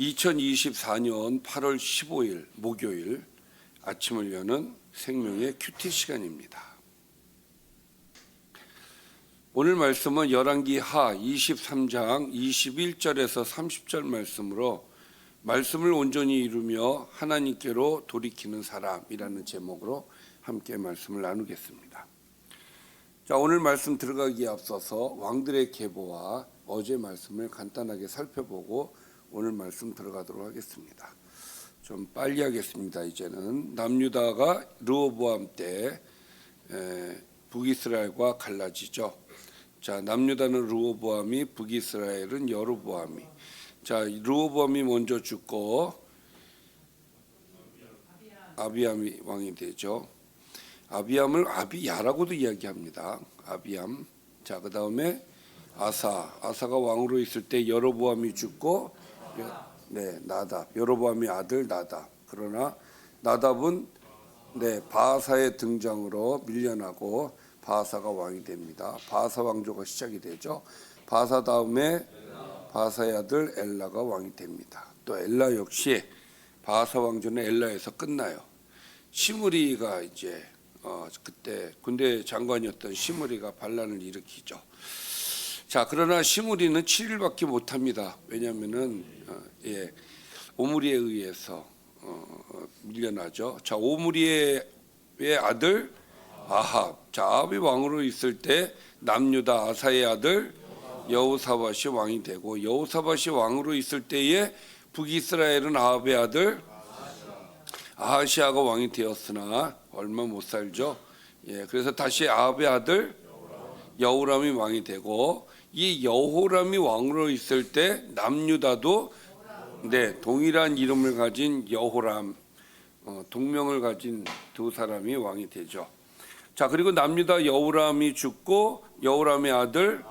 2024년 8월 15일 목요일 아침을 여는 생명의 큐티 시간입니다. 오늘 말씀은 열왕기 하 23장 21절에서 30절 말씀으로 말씀을 온전히 이루며 하나님께로 돌이키는 사람이라는 제목으로 함께 말씀을 나누겠습니다. 자, 오늘 말씀 들어가기에 앞서서 왕들의 계보와 어제 말씀을 간단하게 살펴보고 오늘 말씀 들어가도록 하겠습니다. 좀 빨리 하겠습니다. 이제는 남유다가 르호보암 때 북이스라엘과 갈라지죠. 자, 남유다는 르호보암이, 북이스라엘은 여로보암이. 자, 르호보암이 먼저 죽고 아비암이 왕이 되죠. 아비암을 아비야라고도 이야기합니다. 아비암. 자, 그 다음에 아사가 왕으로 있을 때 여로보암이 죽고, 나답, 여로보암의 아들 나답. 그러나 나답은 바하사의 등장으로 밀려나고 바하사가 왕이 됩니다. 바하사 왕조가 시작이 되죠. 바하사 다음에 바하사의 아들 엘라가 왕이 됩니다. 또 엘라 역시 바하사 왕조는 엘라에서 끝나요. 시므리가 이제 그때 군대 장관이었던 시므리가 반란을 일으키죠. 자, 그러나 시므리는 7일밖에 못합니다. 왜냐하면은 오므리에 의해서 밀려나죠. 자, 오므리의 아들 아합. 자, 아합이 왕으로 있을 때 남유다 아사의 아들 여호사밧이 왕이 되고, 여호사밧이 왕으로 있을 때에 북이스라엘은 아합의 아들 아하시아가 왕이 되었으나 얼마 못 살죠. 그래서 다시 아합의 아들 여호람이 왕이 되고, 이 여호람이 왕으로 있을 때 남유다도 동일한 이름을 가진 여호람, 동명을 가진 두 사람이 왕이 되죠. 자, 그리고 남유다 여호람이 죽고 여호람의 아들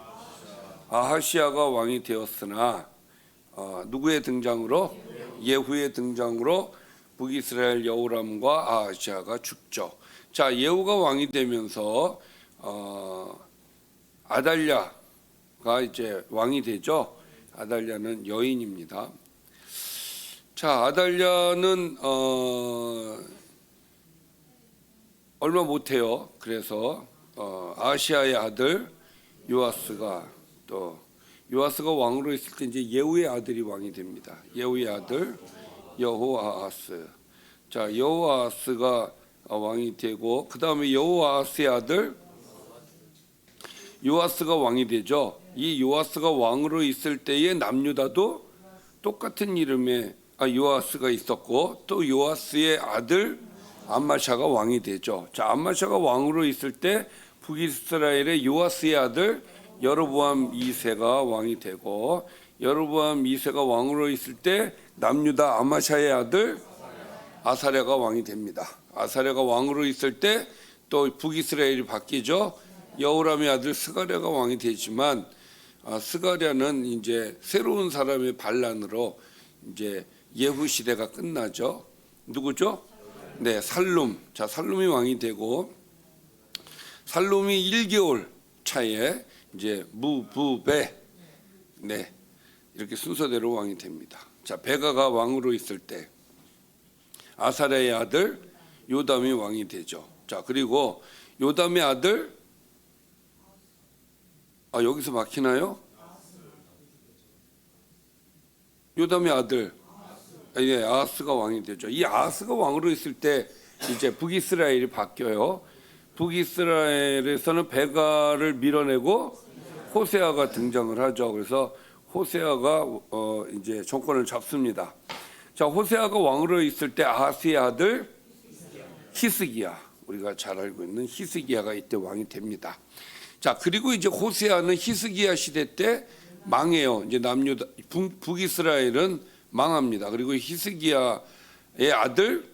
아하시아가 왕이 되었으나 누구의 등장으로? 예후의 등장으로 북이스라엘 여호람과 아하시아가 죽죠. 자, 예후가 왕이 되면서 아달랴가 이제 왕이 되죠. 아달랴는 여인입니다. 자, 아달랴는 얼마 못해요. 그래서 아하시아의 아들 요아스가 왕으로 있을 때 이제 예후의 아들이 왕이 됩니다. 예후의 아들 여호아하스. 자, 여호아하스가 왕이 되고, 그 다음에 여호아하스의 아들 요아스가 왕이 되죠. 이 요아스가 왕으로 있을 때에 남유다도 똑같은 이름의 요아스가 있었고, 또 요아스의 아들 암마샤가 왕이 되죠. 자, 암마샤가 왕으로 있을 때 북이스라엘의 요아스의 아들 여로보암 2세가 왕이 되고, 여로보암 2세가 왕으로 있을 때 남유다 암마샤의 아들 아사랴가 왕이 됩니다. 아사랴가 왕으로 있을 때 또 북이스라엘이 바뀌죠. 여호람의 아들 스가랴가 왕이 되지만 스가랴는 이제 새로운 사람의 반란으로 이제 예후 시대가 끝나죠. 누구죠? 살룸. 자, 살룸이 왕이 되고, 살룸이 1개월 차에 이제 무부베 이렇게 순서대로 왕이 됩니다. 자, 베가가 왕으로 있을 때 아사랴의 아들 요담이 왕이 되죠. 자, 그리고 요담의 아들 여기서 막히나요? 요담의 아들 아하스가 왕이 되죠. 이 아하스가 왕으로 있을 때 이제 북이스라엘이 바뀌어요. 북이스라엘에서는 베가를 밀어내고 호세아가 등장을 하죠. 그래서 호세아가 이제 정권을 잡습니다. 자, 호세아가 왕으로 있을 때 아하스의 아들 히스기야, 우리가 잘 알고 있는 히스기야가 이때 왕이 됩니다. 자, 그리고 이제 호세아는 히스기야 시대 때 망해요. 이제 남유다 북이스라엘은 망합니다. 그리고 히스기야의 아들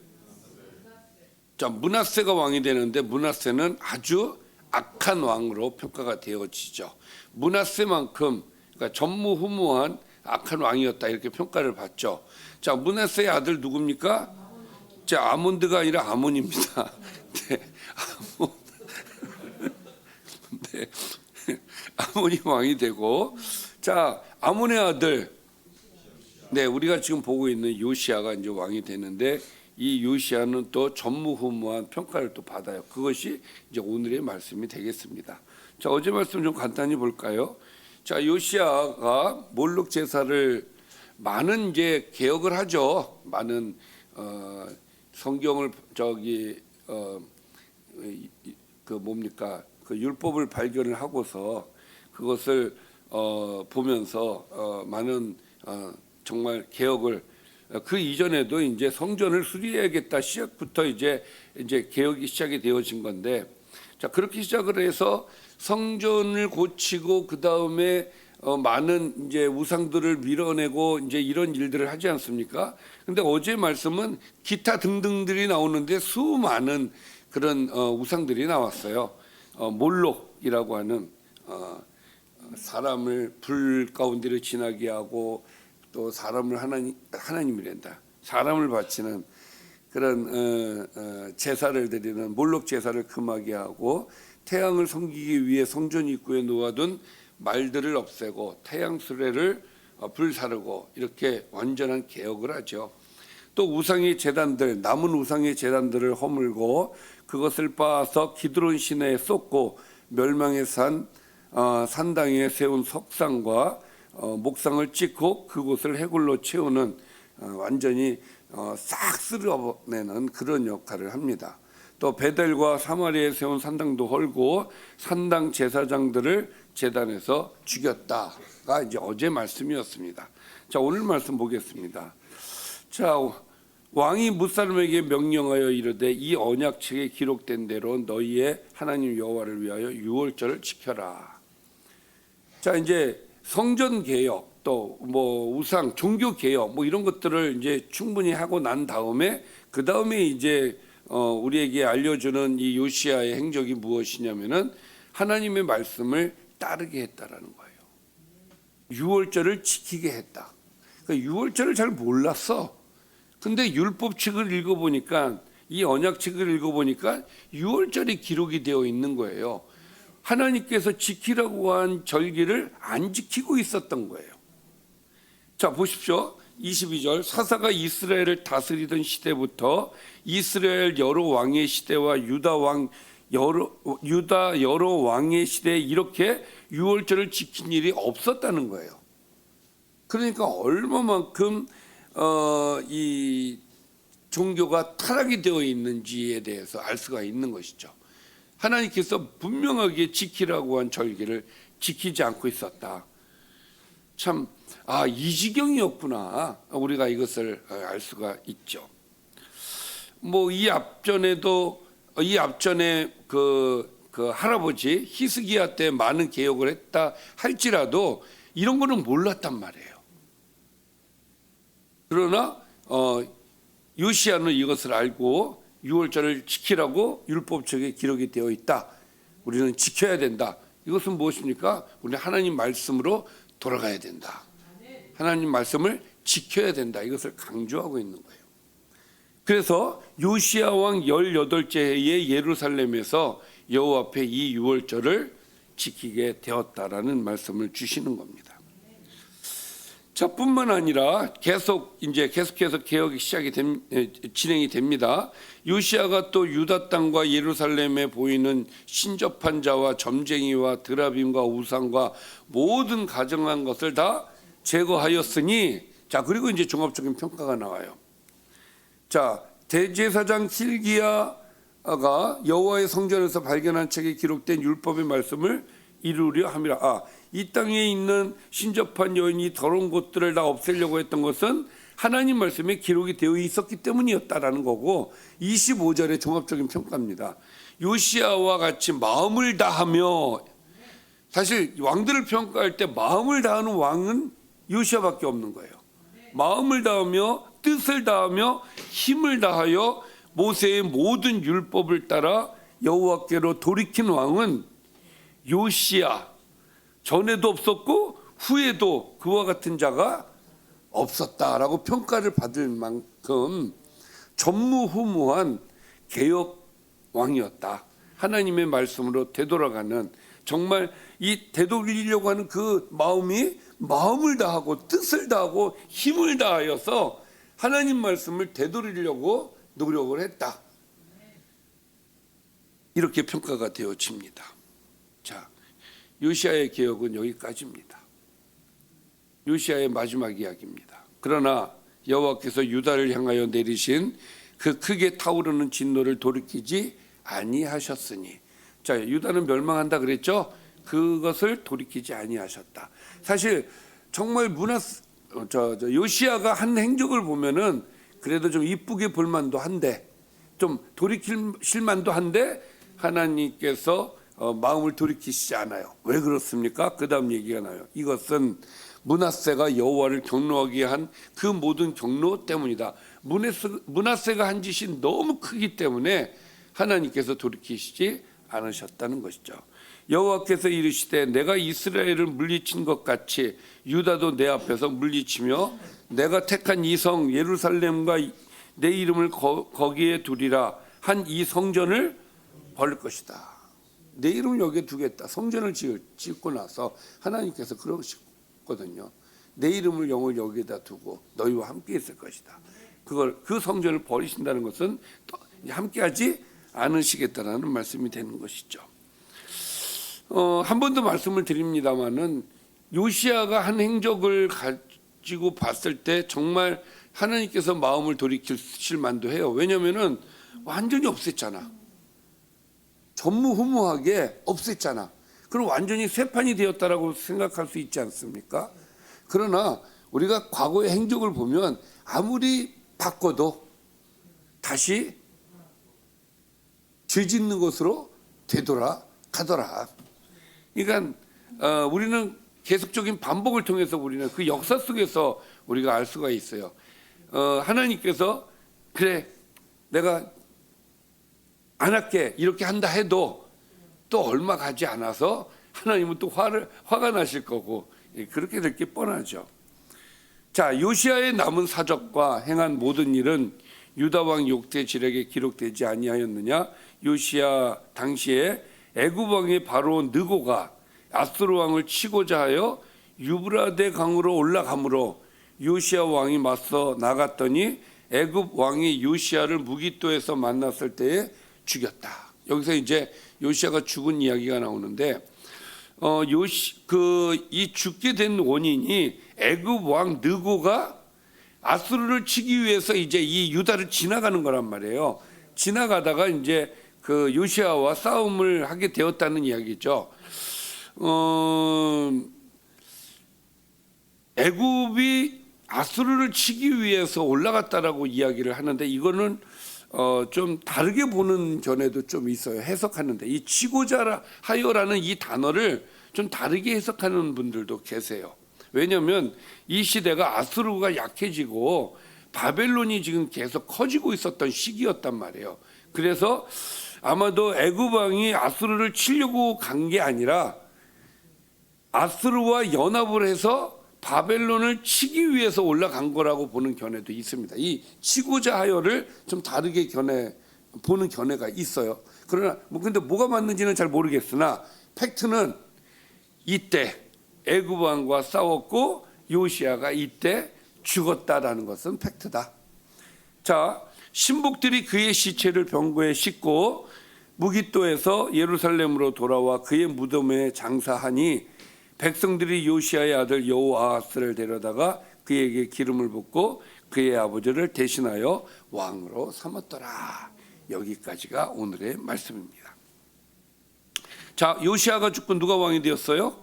므낫세가 왕이 되는데, 므낫세는 아주 악한 왕으로 평가가 되어지죠. 므낫세만큼 그러니까 전무후무한 악한 왕이었다, 이렇게 평가를 받죠. 자, 므낫세의 아들 누굽니까? 자, 아몬드가 아니라 아몬입니다. 아몬이 왕이 되고, 자, 아몬의 아들 네, 우리가 지금 보고 있는 요시야가 이제 왕이 되는데 이 요시야는 또 전무후무한 평가를 또 받아요. 그것이 이제 오늘의 말씀이 되겠습니다. 자, 어제 말씀 좀 간단히 볼까요? 자, 요시야가 몰록 제사를 많은 이제 개혁을 하죠. 많은 성경을 그 뭡니까 그 율법을 발견을 하고서 그것을 보면서 많은 정말 개혁을 그 이전에도 이제 성전을 수리해야겠다 시작부터 이제 개혁이 시작이 되어진 건데 자 그렇게 시작을 해서 성전을 고치고 그 다음에 많은 이제 우상들을 밀어내고 이제 이런 일들을 하지 않습니까? 근데 어제 말씀은 기타 등등들이 나오는데 수많은 그런 우상들이 나왔어요. 몰록이라고 하는 사람을 불 가운데로 지나게 하고 또 사람을 하나님이란다. 사람을 바치는 그런 제사를 드리는 몰록 제사를 금하게 하고 태양을 섬기기 위해 성전 입구에 놓아둔 말들을 없애고 태양 수레를 불사르고 이렇게 완전한 개혁을 하죠. 또 우상의 제단들 남은 우상의 제단들을 허물고 그것을 빻아서 기드론 시내에 쏟고 멸망의 산당에 세운 석상과 목상을 찍고 그곳을 해골로 채우는 완전히 싹 쓸어내는 그런 역할을 합니다. 또 베델과 사마리아에 세운 산당도 헐고 산당 제사장들을 제단에서 죽였다가 이제 어제 말씀이었습니다. 자 오늘 말씀 보겠습니다. 자 왕이 뭇사람에게 명령하여 이르되 이 언약책에 기록된 대로 너희의 하나님 여호와를 위하여 유월절을 지켜라. 자 이제 성전 개혁 또 뭐 우상 종교 개혁 뭐 이런 것들을 이제 충분히 하고 난 다음에 그 다음에 이제 우리에게 알려주는 이 요시야의 행적이 무엇이냐면은 하나님의 말씀을 따르게 했다라는 거예요. 유월절을 지키게 했다. 그러니까 유월절을 잘 몰랐어. 근데 율법책을 읽어보니까 이 언약책을 읽어보니까 유월절이 기록이 되어 있는 거예요. 하나님께서 지키라고 한 절기를 안 지키고 있었던 거예요. 자 보십시오. 22절 사사가 이스라엘을 다스리던 시대부터 이스라엘 여러 왕의 시대와 유다 여러 왕의 시대에 이렇게 유월절을 지킨 일이 없었다는 거예요. 그러니까 얼마만큼 이 종교가 타락이 되어 있는지에 대해서 알 수가 있는 것이죠. 하나님께서 분명하게 지키라고 한 절기를 지키지 않고 있었다. 참, 이 지경이었구나. 우리가 이것을 알 수가 있죠. 뭐 이 앞전에 그 할아버지 히스기야 때 많은 개혁을 했다 할지라도 이런 거는 몰랐단 말이에요. 그러나 요시야는 이것을 알고 유월절을 지키라고 율법책에 기록이 되어 있다. 우리는 지켜야 된다. 이것은 무엇입니까? 우리는 하나님 말씀으로 돌아가야 된다. 하나님 말씀을 지켜야 된다. 이것을 강조하고 있는 거예요. 그래서 요시야 왕 18째 해에 예루살렘에서 여호와 앞에 이 유월절을 지키게 되었다라는 말씀을 주시는 겁니다. 자, 뿐만 아니라 계속해서 개혁이 진행이 됩니다. 요시야가 또 유다 땅과 예루살렘에 보이는 신접한 자와 점쟁이와 드라빔과 우상과 모든 가증한 것을 다 제거하였으니 자, 그리고 이제 종합적인 평가가 나와요. 자, 대제사장 hil기야가 여호와의 성전에서 발견한 책에 기록된 율법의 말씀을 이루려 함이라. 이 땅에 있는 신접한 여인이 더러운 것들을 다 없애려고 했던 것은 하나님 말씀에 기록이 되어 있었기 때문이었다라는 거고 25절의 종합적인 평가입니다. 요시야와 같이 마음을 다하며 사실 왕들을 평가할 때 마음을 다하는 왕은 요시야밖에 없는 거예요. 마음을 다하며 뜻을 다하며 힘을 다하여 모세의 모든 율법을 따라 여호와께로 돌이킨 왕은 요시야 전에도 없었고 후에도 그와 같은 자가 없었다라고 평가를 받을 만큼 전무후무한 개혁 왕이었다. 하나님의 말씀으로 되돌아가는 정말 이 되돌리려고 하는 그 마음이 마음을 다하고 뜻을 다하고 힘을 다하여서 하나님 말씀을 되돌리려고 노력을 했다. 이렇게 평가가 되어집니다. 자, 요시야의 개혁은 여기까지입니다. 요시야의 마지막 이야기입니다. 그러나 여호와께서 유다를 향하여 내리신 그 크게 타오르는 진노를 돌이키지 아니하셨으니, 자, 유다는 멸망한다 그랬죠? 그것을 돌이키지 아니하셨다. 사실 정말 요시야가 한 행적을 보면은 그래도 좀 이쁘게 볼 만도 한데, 좀 돌이킬 만도 한데 하나님께서 마음을 돌이키시지 않아요. 왜 그렇습니까? 그 다음 얘기가 나요. 이것은 므낫세가 여호와를 경노하게 한 그 모든 경노 때문이다. 므낫세가 한 짓이 너무 크기 때문에 하나님께서 돌이키시지 않으셨다는 것이죠. 여호와께서 이르시되 내가 이스라엘을 물리친 것 같이 유다도 내 앞에서 물리치며 내가 택한 이 성 예루살렘과 내 이름을 거기에 두리라 한 이 성전을 벌릴 것이다. 내 이름을 여기에 두겠다. 성전을 짓고 나서 하나님께서 그러시거든요. 내 이름을 영원히 여기에다 두고 너희와 함께 있을 것이다. 그 성전을 버리신다는 것은 함께하지 않으시겠다라는 말씀이 되는 것이죠. 한 번 더 말씀을 드립니다마는 요시야가 한 행적을 가지고 봤을 때 정말 하나님께서 마음을 돌이키실 만도 해요. 왜냐하면은 완전히 없앴잖아. 전무후무하게 없앴잖아. 그럼 완전히 쇠판이 되었다라고 생각할 수 있지 않습니까? 그러나 우리가 과거의 행적을 보면 아무리 바꿔도 다시 죄 짓는 것으로 되돌아가더라. 그러니까 우리는 계속적인 반복을 통해서 우리는 그 역사 속에서 우리가 알 수가 있어요. 하나님께서 그래 내가 안 할게 이렇게 한다 해도 또 얼마 가지 않아서 하나님은 또 화가 나실 거고 그렇게 될 게 뻔하죠. 자, 요시야의 남은 사적과 행한 모든 일은 유다 왕 역대지력에 기록되지 아니하였느냐? 요시야 당시에 애굽 왕의 바로온 느고가 아수르 왕을 치고자 하여 유브라데 강으로 올라가므로 요시야 왕이 맞서 나갔더니 애굽 왕이 요시야를 무기토에서 만났을 때에 죽였다. 여기서 이제 요시야가 죽은 이야기가 나오는데 이 죽게 된 원인이 애굽 왕 느고가 아수르를 치기 위해서 이제 이 유다를 지나가는 거란 말이에요. 지나가다가 이제 그 요시야와 싸움을 하게 되었다는 이야기죠. 애굽이 아수르를 치기 위해서 올라갔다라고 이야기를 하는데 이거는 좀 다르게 보는 견해도 좀 있어요. 해석하는데 이 치고자 하여라는 이 단어를 좀 다르게 해석하는 분들도 계세요. 왜냐하면 이 시대가 아수르가 약해지고 바벨론이 지금 계속 커지고 있었던 시기였단 말이에요. 그래서 아마도 애굽 왕이 아수르를 치려고 간 게 아니라 아수르와 연합을 해서 바벨론을 치기 위해서 올라간 거라고 보는 견해도 있습니다. 이 치고자 하여를 좀 다르게 보는 견해가 있어요. 그러나 근데 뭐가 맞는지는 잘 모르겠으나 팩트는 이때 애굽 왕과 싸웠고 요시야가 이때 죽었다라는 것은 팩트다. 자, 신복들이 그의 시체를 병거에 싣고 무기토에서 예루살렘으로 돌아와 그의 무덤에 장사하니 백성들이 요시야의 아들 여호아하스를 데려다가 그에게 기름을 붓고 그의 아버지를 대신하여 왕으로 삼았더라. 여기까지가 오늘의 말씀입니다. 자, 요시야가 죽고 누가 왕이 되었어요?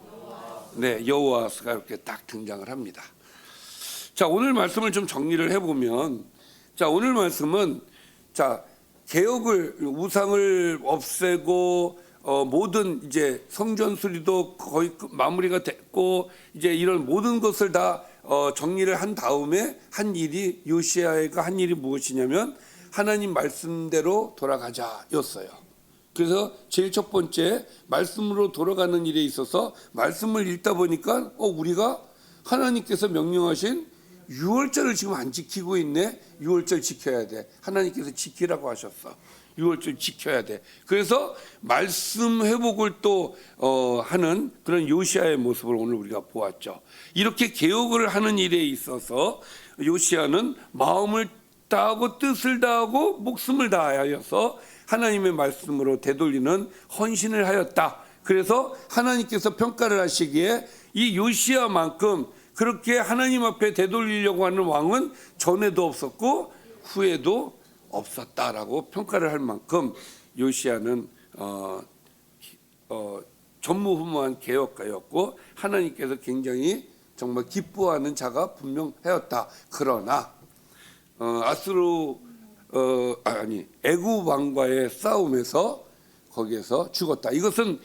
네, 여호아하스가 이렇게 딱 등장을 합니다. 자, 오늘 말씀을 좀 정리를 해보면, 자, 오늘 말씀은 자 개혁을 우상을 없애고 모든 이제 성전 수리도 거의 마무리가 됐고 이제 이런 모든 것을 다 정리를 한 다음에 한 일이 요시야가 한 일이 무엇이냐면 하나님 말씀대로 돌아가자였어요. 그래서 제일 첫 번째 말씀으로 돌아가는 일에 있어서 말씀을 읽다 보니까 우리가 하나님께서 명령하신 유월절을 지금 안 지키고 있네. 유월절 지켜야 돼. 하나님께서 지키라고 하셨어. 유월절 지켜야 돼. 그래서 말씀 회복을 또 하는 그런 요시아의 모습을 오늘 우리가 보았죠. 이렇게 개혁을 하는 일에 있어서 요시아는 마음을 다하고 뜻을 다하고 목숨을 다하여서 하나님의 말씀으로 되돌리는 헌신을 하였다. 그래서 하나님께서 평가를 하시기에 이 요시아만큼 그렇게 하나님 앞에 되돌리려고 하는 왕은 전에도 없었고 후에도 없었다라고 평가를 할 만큼 요시아는 전무후무한 개혁가였고 하나님께서 굉장히 정말 기뻐하는 자가 분명하였다. 그러나 애굽 왕과의 싸움에서 거기에서 죽었다. 이것은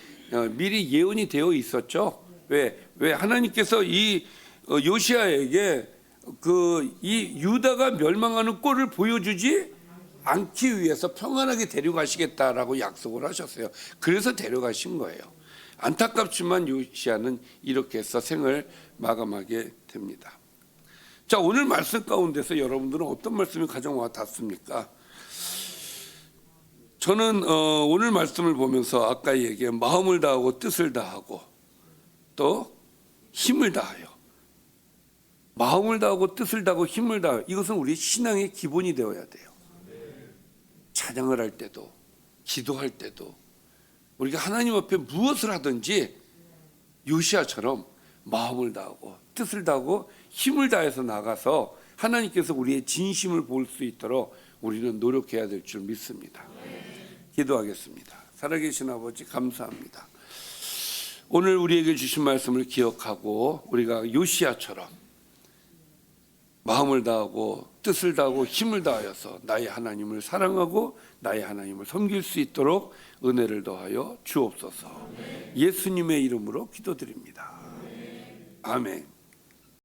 미리 예언이 되어 있었죠. 왜 하나님께서 이 요시아에게 이 유다가 멸망하는 꼴을 보여주지 않기 위해서 평안하게 데려가시겠다라고 약속을 하셨어요. 그래서 데려가신 거예요. 안타깝지만 요시아는 이렇게 해서 생을 마감하게 됩니다. 자, 오늘 말씀 가운데서 여러분들은 어떤 말씀이 가장 와 닿습니까? 저는 오늘 말씀을 보면서 아까 얘기한 마음을 다하고 뜻을 다하고 또 힘을 다하여, 마음을 다하고 뜻을 다하고 힘을 다하여, 이것은 우리 신앙의 기본이 되어야 돼요. 찬양을 할 때도 기도할 때도 우리가 하나님 앞에 무엇을 하든지 요시아처럼 마음을 다하고 뜻을 다하고 힘을 다해서 나가서 하나님께서 우리의 진심을 볼 수 있도록 우리는 노력해야 될 줄 믿습니다. 기도하겠습니다. 살아계신 아버지 감사합니다. 오늘 우리에게 주신 말씀을 기억하고 우리가 요시아처럼 마음을 다하고 뜻을 다하고 힘을 다하여서 나의 하나님을 사랑하고 나의 하나님을 섬길 수 있도록 은혜를 더하여 주옵소서. 예수님의 이름으로 기도드립니다. 아멘.